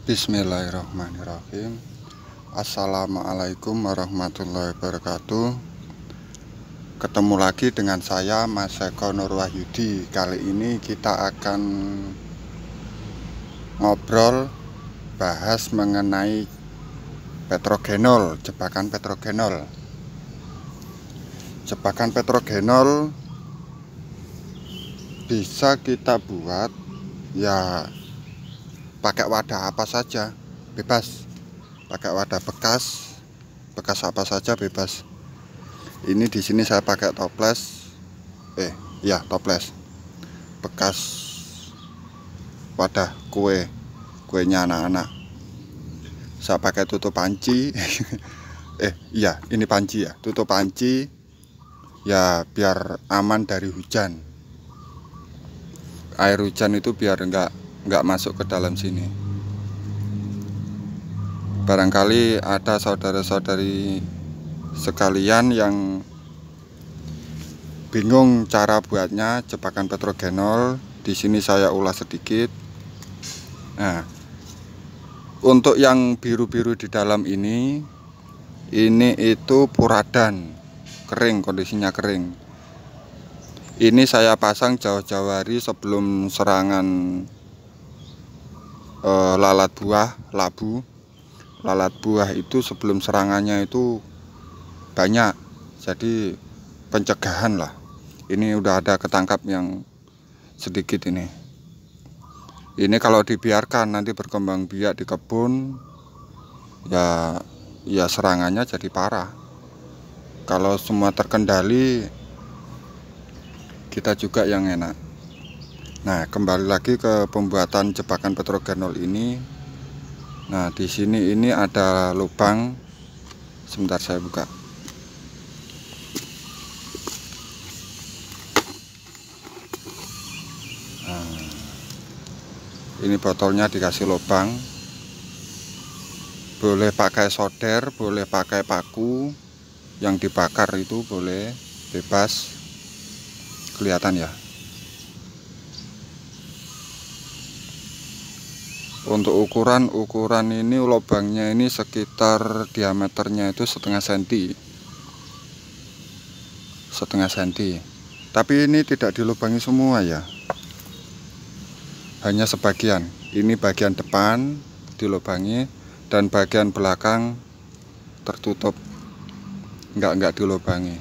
Bismillahirrahmanirrahim. Assalamualaikum warahmatullahi wabarakatuh. Ketemu lagi dengan saya Mas Eko Nur Wahyudi. Kali ini kita akan ngobrol, bahas mengenai petrogenol, jebakan petrogenol. Jebakan petrogenol bisa kita buat ya pakai wadah apa saja, bebas. Pakai wadah bekas apa saja bebas. Ini di sini saya pakai toples, toples bekas wadah kuenya anak-anak. Saya pakai tutup panci. Ini panci ya, tutup panci ya biar aman dari hujan. Air hujan itu biar enggak masuk ke dalam sini. Barangkali ada saudara-saudari sekalian yang bingung cara buatnya jebakan petrogenol. Di sini saya ulas sedikit. Nah, untuk yang biru-biru di dalam ini itu puradan, kering, kondisinya kering. Ini saya pasang jauh-jauh hari sebelum serangan lalat buah, labu. Lalat buah itu sebelum serangannya itu banyak, jadi pencegahan lah. Ini udah ada ketangkap yang sedikit ini. Ini kalau dibiarkan nanti berkembang biak di kebun, ya serangannya jadi parah. Kalau semua terkendali, kita juga yang enak. Nah, kembali lagi ke pembuatan jebakan petrogenol ini. Nah, di sini ini ada lubang. Sebentar saya buka. Nah, ini botolnya dikasih lubang. Boleh pakai solder, boleh pakai paku. Yang dibakar itu boleh, bebas. Kelihatan ya. Untuk ukuran ini lubangnya ini sekitar diameternya itu setengah senti. Tapi ini tidak dilubangi semua ya, hanya sebagian. Ini bagian depan dilubangi dan bagian belakang tertutup, enggak dilubangi.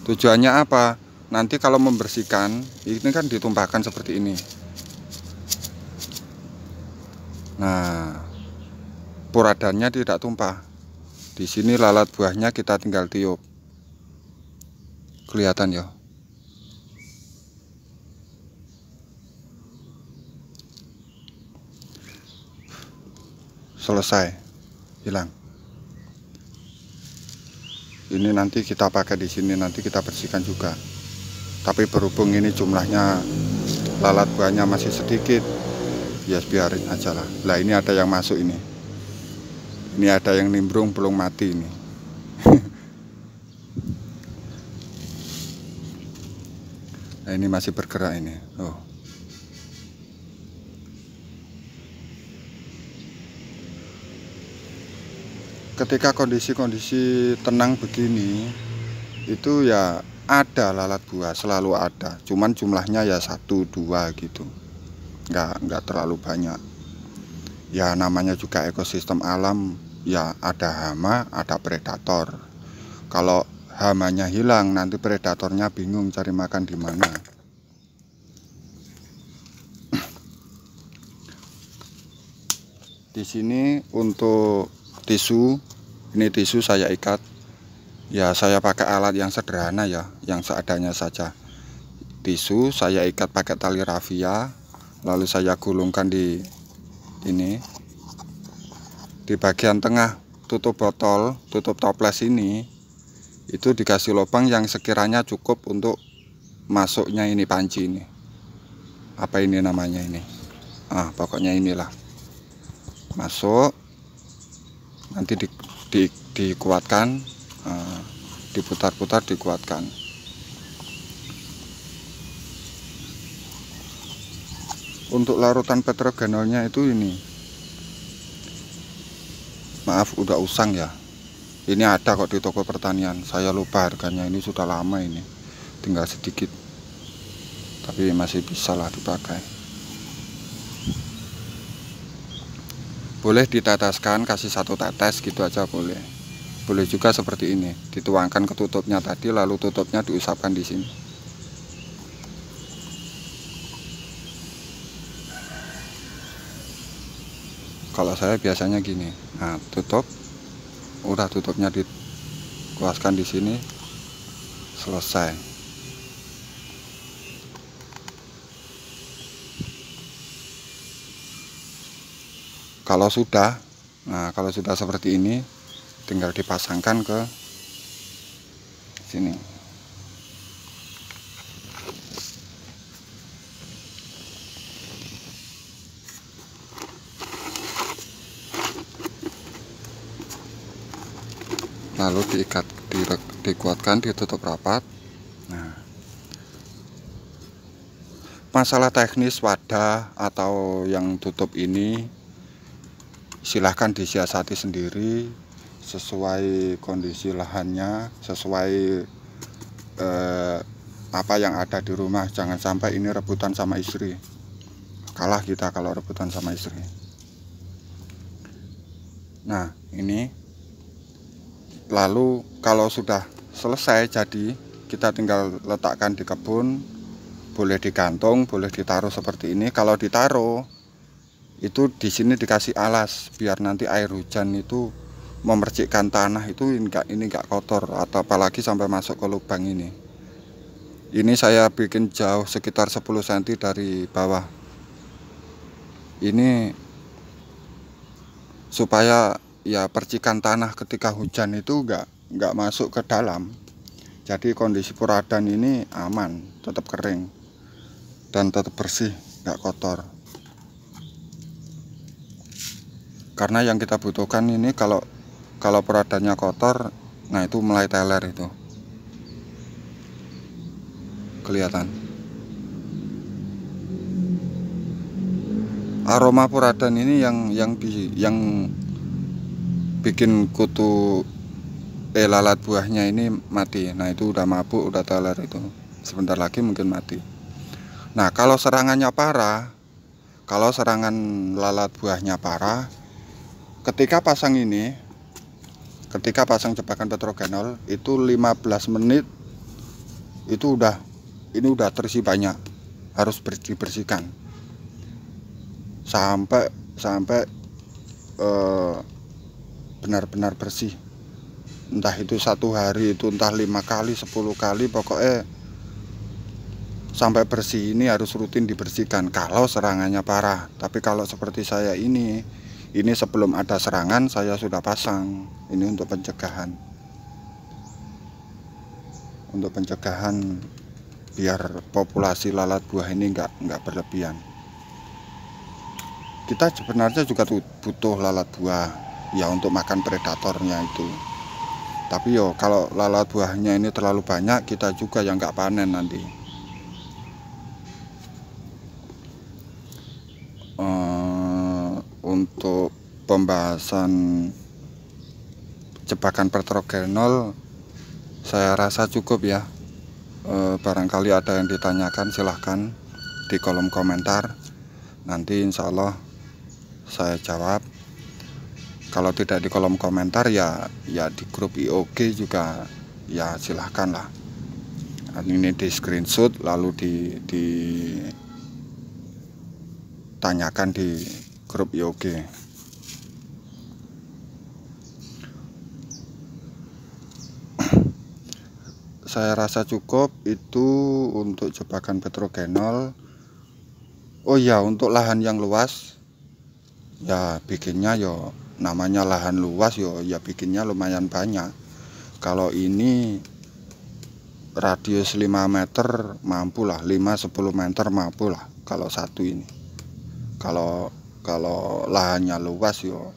Tujuannya apa? Nanti kalau membersihkan ini kan ditumpahkan seperti ini. Nah, puradannya tidak tumpah. Di sini lalat buahnya kita tinggal tiup. Kelihatan ya. Selesai, hilang. Ini nanti kita pakai di sini, nanti kita bersihkan juga. Tapi berhubung ini jumlahnya lalat buahnya masih sedikit, ya biarin aja lah. Lah ini ada yang masuk ini. Ini ada yang nimbrung belum mati ini. Nah, ini masih bergerak ini. Oh. Ketika kondisi tenang begini, itu ya ada lalat buah, selalu ada. Cuman jumlahnya ya 1-2 gitu. Enggak terlalu banyak. Ya namanya juga ekosistem alam, ya ada hama, ada predator. Kalau hamanya hilang, nanti predatornya bingung cari makan di mana. Di sini untuk tisu, ini tisu saya ikat. Ya saya pakai alat yang sederhana ya, yang seadanya saja. Tisu saya ikat pakai tali rafia, lalu saya gulungkan di ini. Di bagian tengah tutup botol, tutup toples ini, itu dikasih lubang yang sekiranya cukup untuk masuknya ini panci ini. Apa ini namanya ini? Pokoknya inilah. Masuk, nanti dikuatkan, diputar-putar, dikuatkan. Untuk larutan petrogenolnya itu ini Maaf udah usang ya. Ini ada kok di toko pertanian, saya lupa harganya, ini sudah lama ini, tinggal sedikit, tapi masih bisa lah dipakai. Boleh diteteskan, kasih 1 tetes gitu aja boleh. Boleh juga seperti ini, dituangkan ke tutupnya tadi, lalu tutupnya diusapkan di sini. Kalau saya biasanya gini, nah tutup, udah tutupnya dikuaskan di sini, selesai. Kalau sudah, nah kalau sudah seperti ini, tinggal dipasangkan ke sini. Lalu diikat, dikuatkan, ditutup rapat. Nah, masalah teknis wadah atau yang tutup ini silahkan disiasati sendiri sesuai kondisi lahannya, sesuai apa yang ada di rumah. Jangan sampai ini rebutan sama istri, kalah kita kalau rebutan sama istri. Nah ini lalu kalau sudah selesai jadi, kita tinggal letakkan di kebun. Boleh digantung, boleh ditaruh seperti ini. Kalau ditaruh itu di sini dikasih alas biar nanti air hujan itu memercikkan tanah itu ini enggak kotor, atau apalagi sampai masuk ke lubang ini. Ini saya bikin jauh sekitar 10 cm dari bawah. Ini supaya ya percikan tanah ketika hujan itu enggak masuk ke dalam. Jadi kondisi puradan ini aman, tetap kering dan tetap bersih, enggak kotor. Karena yang kita butuhkan ini kalau peradannya kotor, nah itu mulai teler itu. Kelihatan. Aroma puradan ini yang bikin kutu lalat buahnya ini mati. Nah itu udah mabuk, udah teler itu. Sebentar lagi mungkin mati. Nah kalau serangannya parah, kalau serangan lalat buahnya parah, ketika pasang jebakan petrogenol itu 15 menit itu udah terisi banyak, harus dibersihkan sampai benar-benar bersih. Entah itu 1 hari itu entah 5 kali 10 kali, pokoknya sampai bersih. Ini harus rutin dibersihkan kalau serangannya parah. Tapi kalau seperti saya ini sebelum ada serangan saya sudah pasang. Ini untuk pencegahan, biar populasi lalat buah ini enggak berlebihan. Kita sebenarnya juga butuh lalat buah ya untuk makan predatornya itu. Tapi yo kalau lalat buahnya ini terlalu banyak, kita juga yang nggak panen nanti. Untuk pembahasan jebakan petrogenol saya rasa cukup ya. Barangkali ada yang ditanyakan, silahkan di kolom komentar. Nanti insya Allah saya jawab. Kalau tidak di kolom komentar ya di grup IOG juga ya silahkan lah. Ini di screenshot lalu ditanyakan di grup IOG. Saya rasa cukup itu untuk jebakan petrogenol. Oh ya, untuk lahan yang luas ya bikinnya yo, namanya lahan luas yo ya bikinnya lumayan banyak. Kalau ini radius 5 meter mampu lah, 5-10 meter mampu lah kalau satu ini. Kalau lahannya luas yo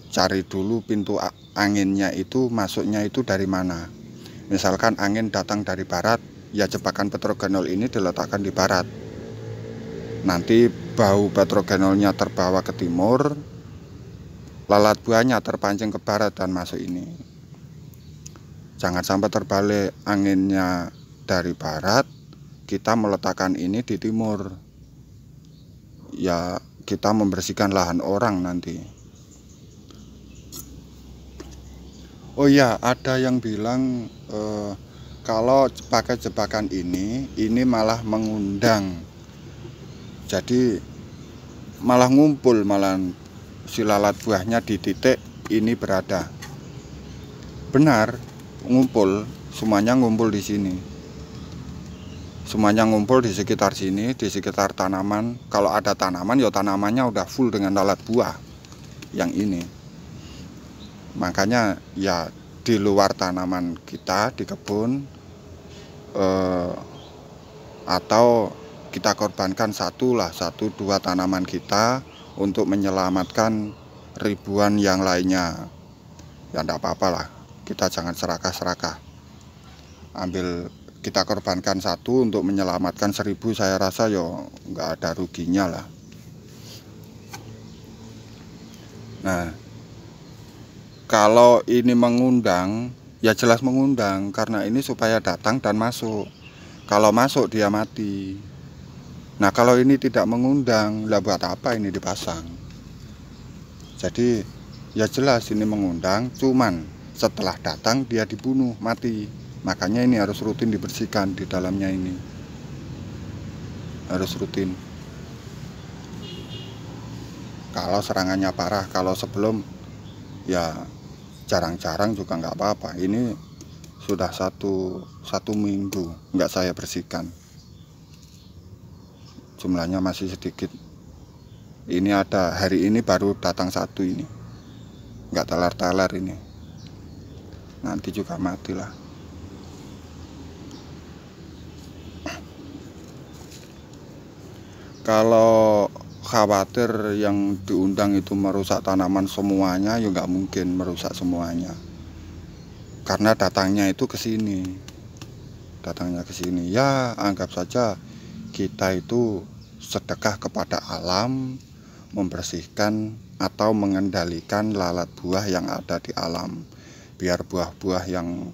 cari dulu pintu anginnya itu masuknya itu dari mana. Misalkan angin datang dari barat, ya jebakan petrogenol ini diletakkan di barat. Nanti bau petrogenolnya terbawa ke timur, lalat buahnya terpancing ke barat dan masuk ini. Jangan sampai terbalik, anginnya dari barat, kita meletakkan ini di timur. Ya, kita membersihkan lahan orang nanti. Oh iya, ada yang bilang kalau pakai jebakan ini malah mengundang. Jadi malah ngumpul, malah si lalat buahnya di titik ini berada. Benar, ngumpul, semuanya ngumpul di sini. Semuanya ngumpul di sekitar sini, di sekitar tanaman. Kalau ada tanaman, ya tanamannya udah full dengan lalat buah yang ini. Makanya ya di luar tanaman kita di kebun atau kita korbankan satu dua tanaman kita untuk menyelamatkan ribuan yang lainnya. Ya enggak apa-apa lah, kita jangan serakah-serakah. Kita korbankan satu untuk menyelamatkan 1000, saya rasa yo nggak ada ruginya lah. Nah, kalau ini mengundang, ya jelas mengundang, karena ini supaya datang dan masuk. Kalau masuk dia mati. Nah, kalau ini tidak mengundang, lah buat apa ini dipasang? Jadi ya jelas ini mengundang, cuman setelah datang dia dibunuh, mati. Makanya ini harus rutin dibersihkan di dalamnya ini. Harus rutin. Kalau serangannya parah, kalau sebelum ya jarang-jarang juga nggak apa-apa. Ini sudah satu minggu nggak saya bersihkan. Jumlahnya masih sedikit. Ini ada hari ini baru datang satu ini. Nggak teler-teler ini. Nanti juga matilah. Kalau khawatir yang diundang itu merusak tanaman semuanya, ya nggak mungkin merusak semuanya. Karena datangnya itu ke sini. Datangnya ke sini. Ya, anggap saja kita itu sedekah kepada alam, membersihkan atau mengendalikan lalat buah yang ada di alam. Biar buah-buah yang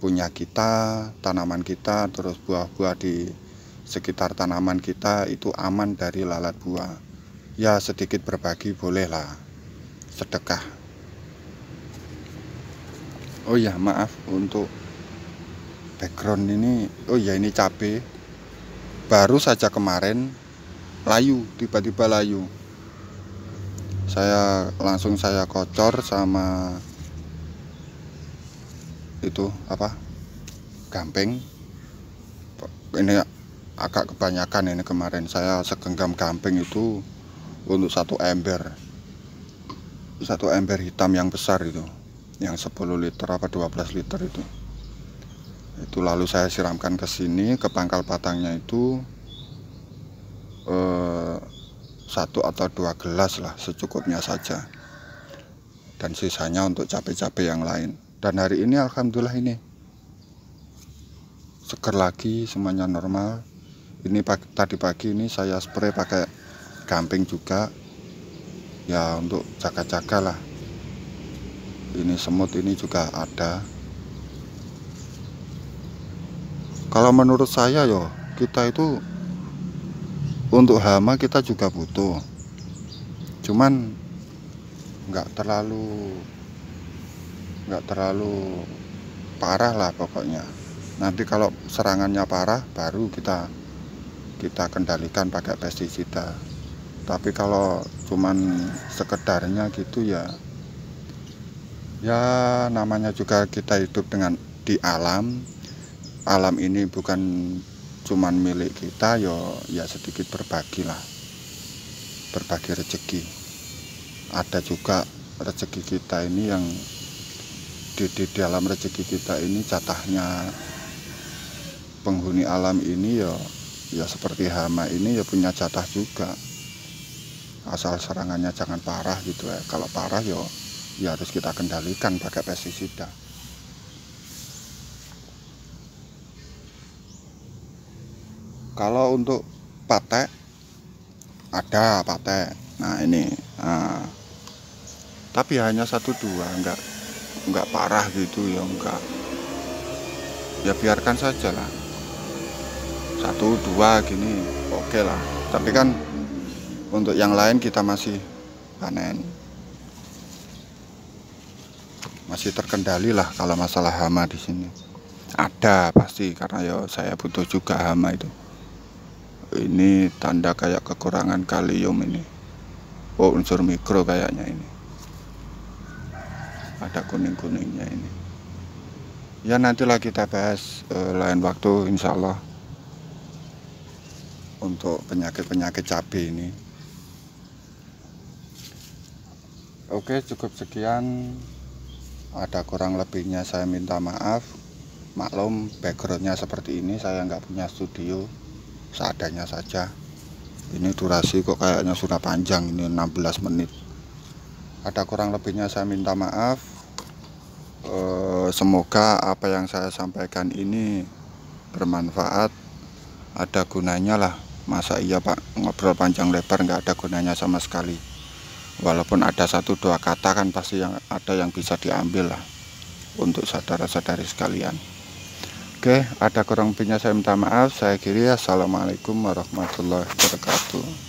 punya kita, tanaman kita, terus buah-buah di sekitar tanaman kita itu aman dari lalat buah. Ya sedikit berbagi bolehlah, sedekah. Oh ya, maaf untuk background ini. Oh ya, ini cabai. Baru saja kemarin layu, tiba-tiba layu. Langsung saya kocor sama itu apa? Gamping. Ini agak kebanyakan ini kemarin. Saya segenggam gamping itu untuk satu ember hitam yang besar itu, yang 10 liter apa 12 liter itu lalu saya siramkan ke sini, ke pangkal batangnya itu 1 atau 2 gelas lah, secukupnya saja, dan sisanya untuk cabai-cabai yang lain. Dan hari ini alhamdulillah ini seger lagi, semuanya normal. Ini tadi pagi ini saya spray pakai gamping juga, ya untuk jaga-jaga lah. Ini semut ini juga ada. Kalau menurut saya yo, kita itu untuk hama kita juga butuh, cuman nggak terlalu parah lah pokoknya. Nanti kalau serangannya parah baru kita kendalikan pakai pestisida. Tapi kalau cuman sekedarnya gitu ya namanya juga kita hidup di alam. Alam ini bukan cuman milik kita, ya sedikit berbagi lah, berbagi rezeki. Ada juga rezeki kita ini yang di dalam rezeki kita ini jatahnya penghuni alam ini ya seperti hama ini ya punya jatah juga, asal serangannya jangan parah gitu ya. Kalau parah ya harus kita kendalikan pakai pestisida. Kalau untuk patek, ada patek. Nah ini, tapi hanya 1-2, enggak parah gitu ya, enggak, ya biarkan saja lah, 1-2 gini oke lah. Tapi kan untuk yang lain kita masih panen, masih terkendali lah. Kalau masalah hama di sini ada pasti, karena ya saya butuh juga hama itu. Ini tanda kayak kekurangan kalium ini. Oh, unsur mikro kayaknya ini. Ada kuning-kuningnya ini. Ya nantilah kita bahas lain waktu insya Allah untuk penyakit-penyakit cabai ini. Oke, cukup sekian. Ada kurang lebihnya saya minta maaf. Maklum backgroundnya seperti ini, saya nggak punya studio, seadanya saja. Ini durasi kok kayaknya sudah panjang, ini 16 menit. Ada kurang lebihnya saya minta maaf. Semoga apa yang saya sampaikan ini bermanfaat, ada gunanya lah. Masa iya Pak, ngobrol panjang lebar nggak ada gunanya sama sekali. Walaupun ada 1-2 kata kan pasti ada yang bisa diambil lah untuk saudara-saudari sekalian. Oke, ada kurang lebihnya saya minta maaf. Saya akhiri, assalamualaikum warahmatullahi wabarakatuh.